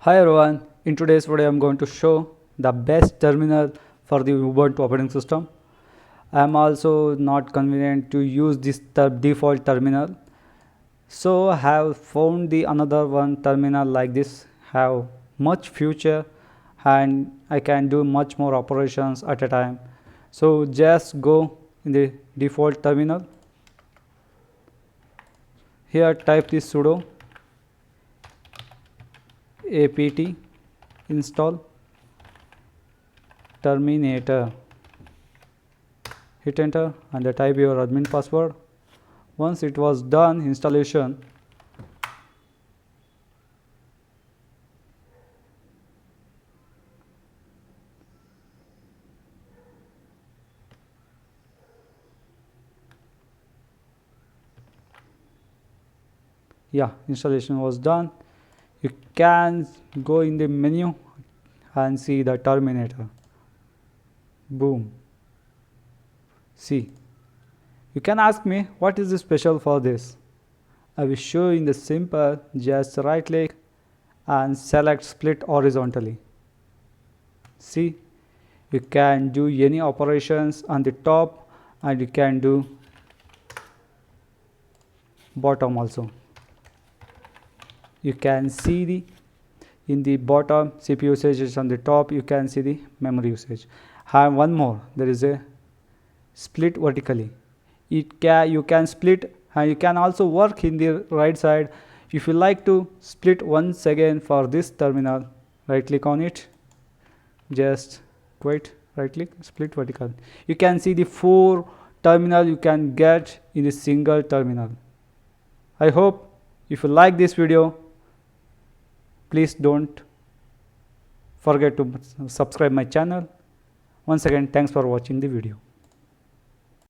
Hi everyone, in today's video I am going to show the best terminal for the Ubuntu operating system. I am also not convenient to use this default terminal, so I have found the another one terminal like this have much future and I can do much more operations at a time. So just go in the default terminal. Here type this sudo apt install Terminator, hit enter and type your admin password. Once it was done installation, installation was done. You can go in the menu and see the Terminator. Boom. See, you can ask me what is the special for this. I will show you in the simple. Just right click and select split horizontally. See, you can do any operations on the top and you can do bottom also. You can see the in the bottom CPU usage is on the top. You can see the memory usage. And one more, there is a split vertically. You can split and you can also work in the right side. If you like to split once again for this terminal, right click on it, just quit, right click, split vertical. You can see the 4 terminal you can get in a single terminal. I hope if you like this video, please don't forget to subscribe my channel. Once again, thanks for watching the video.